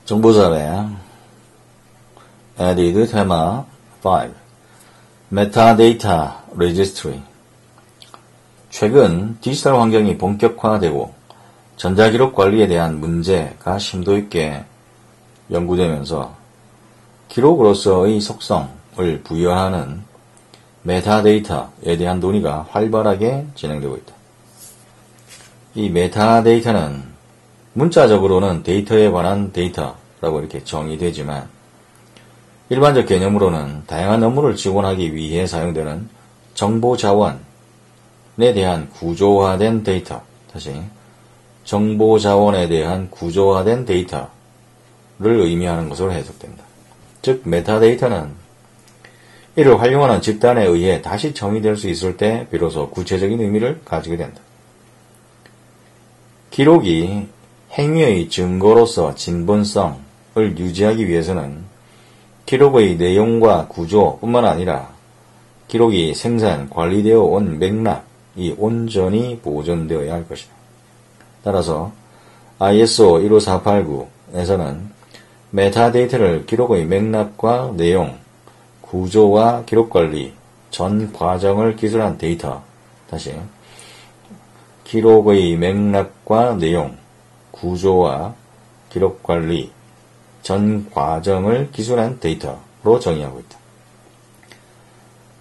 정보사회 Added 테마 5 Metadata Registry. 최근 디지털 환경이 본격화되고 전자기록 관리에 대한 문제가 심도 있게 연구되면서 기록으로서의 속성을 부여하는 메타데이터에 대한 논의가 활발하게 진행되고 있다. 이 메타데이터는 문자적으로는 데이터에 관한 데이터라고 이렇게 정의되지만 일반적 개념으로는 다양한 업무를 지원하기 위해 사용되는 정보 자원에 대한 구조화된 데이터, 정보 자원에 대한 구조화된 데이터를 의미하는 것으로 해석된다. 즉, 메타데이터는 이를 활용하는 집단에 의해 다시 정의될 수 있을 때 비로소 구체적인 의미를 가지게 된다. 기록이 행위의 증거로서 진본성을 유지하기 위해서는 기록의 내용과 구조뿐만 아니라 기록이 생산, 관리되어 온 맥락이 온전히 보존되어야 할 것이다. 따라서 ISO 15489에서는 메타데이터를 기록의 맥락과 내용, 구조와 기록관리 전 과정을 기술한 데이터, 기록의 맥락과 내용, 구조와 기록관리 전 과정을 기술한 데이터로 정의하고 있다.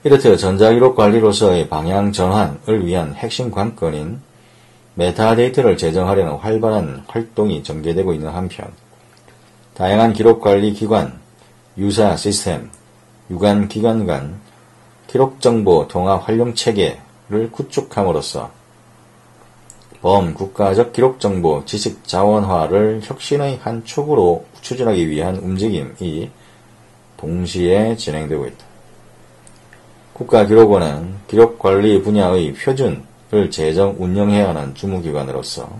이렇듯 전자기록 관리로서의 방향 전환을 위한 핵심 관건인 메타데이터를 제정하려는 활발한 활동이 전개되고 있는 한편 다양한 기록관리 기관, 유사 시스템, 유관 기관 간 기록정보 통합 활용체계를 구축함으로써 범국가적 기록정보 지식자원화를 혁신의 한 축으로 추진하기 위한 움직임이 동시에 진행되고 있다. 국가기록원은 기록관리 분야의 표준을 제정 운영해야 하는 주무기관으로서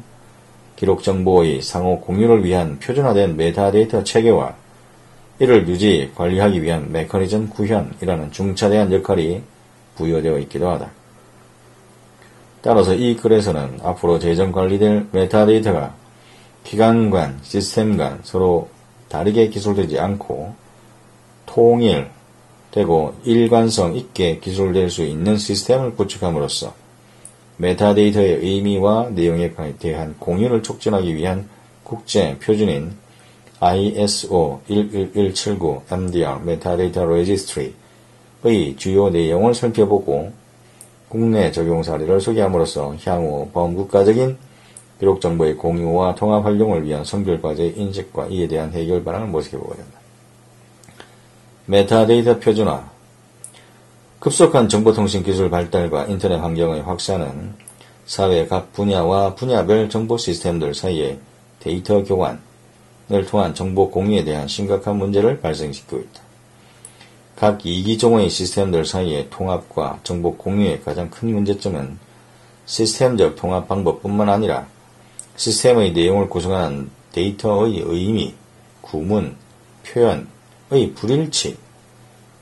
기록정보의 상호 공유를 위한 표준화된 메타데이터 체계와 이를 유지, 관리하기 위한 메커니즘 구현이라는 중차대한 역할이 부여되어 있기도 하다. 따라서 이 글에서는 앞으로 제정 관리될 메타데이터가 기관 간, 시스템 간 서로 다르게 기술되지 않고 통일되고 일관성 있게 기술될 수 있는 시스템을 구축함으로써 메타데이터의 의미와 내용에 대한 공유를 촉진하기 위한 국제 표준인 ISO 11179 MDR Metadata Registry의 주요 내용을 살펴보고 국내 적용 사례를 소개함으로써 향후 범국가적인 기록정보의 공유와 통합 활용을 위한 선별과제의 인식과 이에 대한 해결 방안을 모색해보게 된다. 메타데이터 표준화. 급속한 정보통신 기술 발달과 인터넷 환경의 확산은 사회 각 분야와 분야별 정보 시스템들 사이의 데이터 교환을 통한 정보 공유에 대한 심각한 문제를 발생시키고 있다. 각 이기종의 시스템들 사이의 통합과 정보 공유의 가장 큰 문제점은 시스템적 통합 방법뿐만 아니라 시스템의 내용을 구성하는 데이터의 의미, 구문, 표현의 불일치에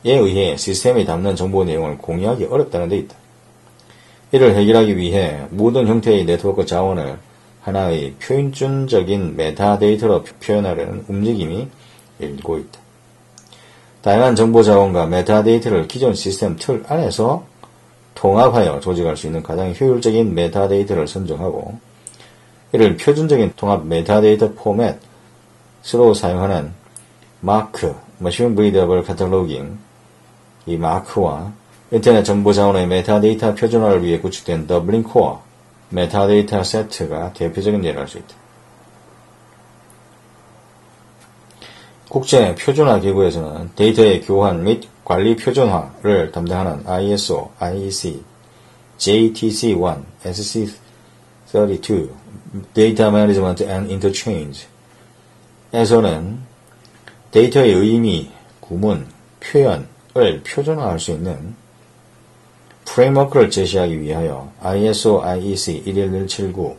의해 시스템이 담는 정보 내용을 공유하기 어렵다는 데 있다. 이를 해결하기 위해 모든 형태의 네트워크 자원을 하나의 표준적인 메타데이터로 표현하려는 움직임이 일고 있다. 다양한 정보 자원과 메타데이터를 기존 시스템 틀 안에서 통합하여 조직할 수 있는 가장 효율적인 메타데이터를 선정하고 이를 표준적인 통합 메타데이터 포맷으로 사용하는 마크, Machine Readable Cataloging, 이 마크와 인터넷 정보 자원의 메타데이터 표준화를 위해 구축된 더블링 코어 메타데이터 세트가 대표적인 예를 할 수 있다. 국제 표준화 기구에서는 데이터의 교환 및 관리 표준화를 담당하는 ISO, IEC, JTC1, SC32, Data Management and Interchange 에서는 데이터의 의미, 구문, 표현을 표준화할 수 있는 프레임워크를 제시하기 위하여 ISO, IEC 11179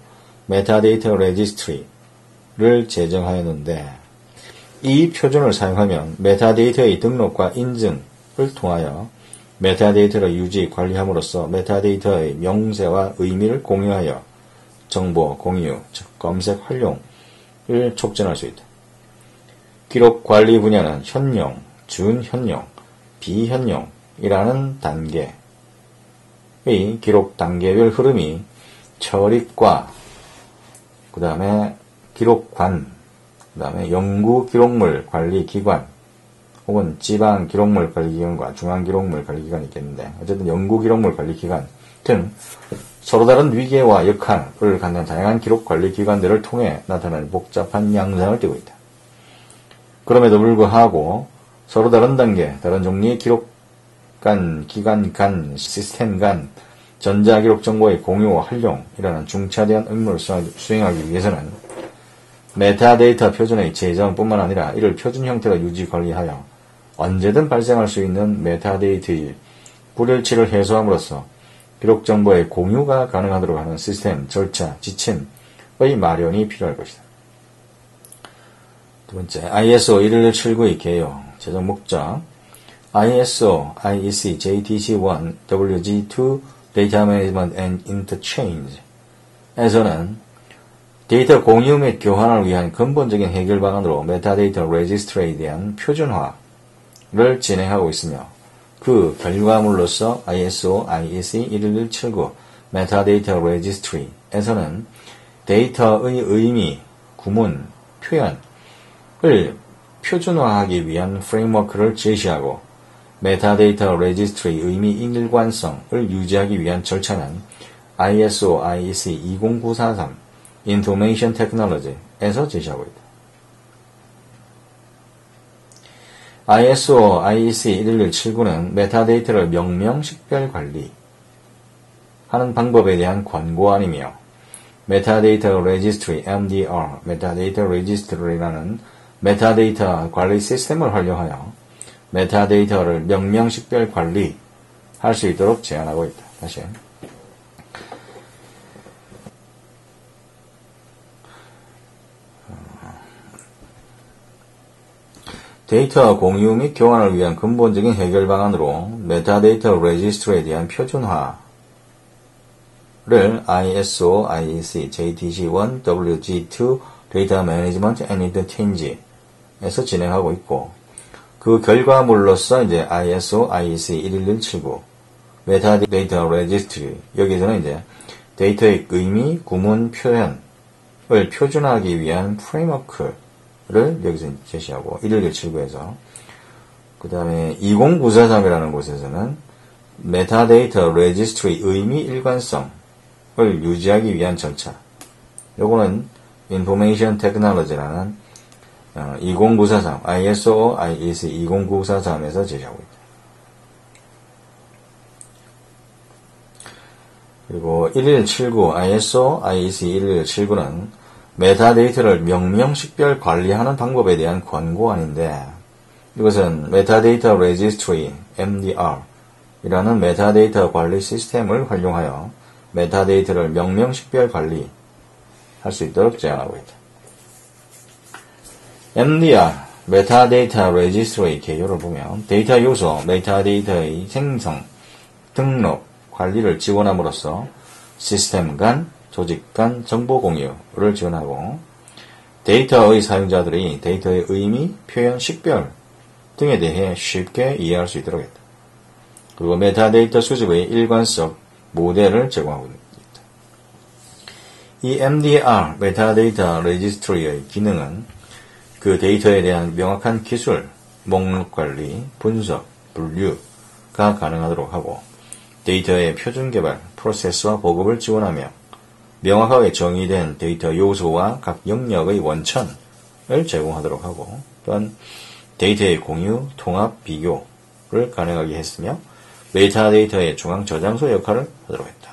Metadata Registry를 제정하였는데 이 표준을 사용하면 메타데이터의 등록과 인증을 통하여 메타데이터를 유지, 관리함으로써 메타데이터의 명세와 의미를 공유하여 정보 공유, 즉 검색 활용을 촉진할 수 있다. 기록 관리 분야는 현용, 준현용, 비현용이라는 단계의 기록 단계별 흐름이 처립과 그 다음에 기록관, 그 다음에 연구 기록물 관리 기관 혹은 지방 기록물 관리 기관과 중앙 기록물 관리 기관이 있겠는데 어쨌든 연구 기록물 관리 기관 등 서로 다른 위계와 역할을 갖는 다양한 기록 관리 기관들을 통해 나타나는 복잡한 양상을 띠고 있다. 그럼에도 불구하고 서로 다른 단계, 다른 종류의 기록 간, 기관 간, 시스템 간, 전자기록 정보의 공유와 활용이라는 중차대한 업무를 수행하기 위해서는 메타데이터 표준의 제정뿐만 아니라 이를 표준 형태로 유지 관리하여 언제든 발생할 수 있는 메타데이터의 불일치를 해소함으로써 기록 정보의 공유가 가능하도록 하는 시스템, 절차, 지침의 마련이 필요할 것이다. 두 번째, ISO 11179의 개요, 제정 목적. ISO, IEC, JTC1, WG2 Data Management and Interchange 에서는 데이터 공유 및 교환을 위한 근본적인 해결 방안으로 메타데이터 레지스트리에 대한 표준화를 진행하고 있으며 그 결과물로서 ISO, IEC 11179 메타데이터 레지스트리에서는 데이터의 의미, 구문, 표현을 표준화하기 위한 프레임워크를 제시하고 메타데이터 레지스트리 의미 일관성을 유지하기 위한 절차는 ISO, IEC 20943 Information Technology에서 제시하고 있다. ISO, IEC 11179는 메타데이터를 명명 식별 관리하는 방법에 대한 권고안이며 메타데이터 레지스트리 MDR, 메타데이터 레지스트리라는 메타데이터 관리 시스템을 활용하여 메타데이터를 명명 식별 관리할 수 있도록 제안하고 있다. 다시. 데이터 공유 및 교환을 위한 근본적인 해결 방안으로 메타데이터 레지스트리에 대한 표준화를 ISO, IEC, JTC1, WG2 Data Management and Interchange에서 진행하고 있고 그 결과물로서 이제 ISO, IEC 11179 메타데이터 레지스트리 여기서는 이제 데이터의 의미, 구문, 표현을 표준화하기 위한 프레임워크를 여기서 제시하고 11179에서 그 다음에 20943이라는 곳에서는 메타데이터 레지스트리 의미 일관성을 유지하기 위한 절차 요거는 인포메이션 테크놀로지라는 20943 ISO, IEC 20943에서 제시하고 있다. 그리고 1179 ISO, IEC 1179는 메타데이터를 명명 식별 관리하는 방법에 대한 권고안인데 이것은 메타데이터 레지스트리 MDR 이라는 메타데이터 관리 시스템을 활용하여 메타데이터를 명명 식별 관리할 수 있도록 제안하고 있다. MDR, 메타데이터 레지스트리의 개요를 보면 데이터 요소, 메타데이터의 생성, 등록, 관리를 지원함으로써 시스템 간, 조직 간 정보 공유를 지원하고 데이터의 사용자들이 데이터의 의미, 표현, 식별 등에 대해 쉽게 이해할 수 있도록 했다. 그리고 메타데이터 수집의 일관성 모델을 제공하고 있다. 이 MDR, 메타데이터 레지스트리의 기능은 그 데이터에 대한 명확한 기술, 목록 관리, 분석, 분류가 가능하도록 하고 데이터의 표준 개발, 프로세스와 보급을 지원하며 명확하게 정의된 데이터 요소와 각 영역의 원천을 제공하도록 하고 또한 데이터의 공유, 통합, 비교를 가능하게 했으며 메타데이터의 중앙 저장소 역할을 하도록 했다.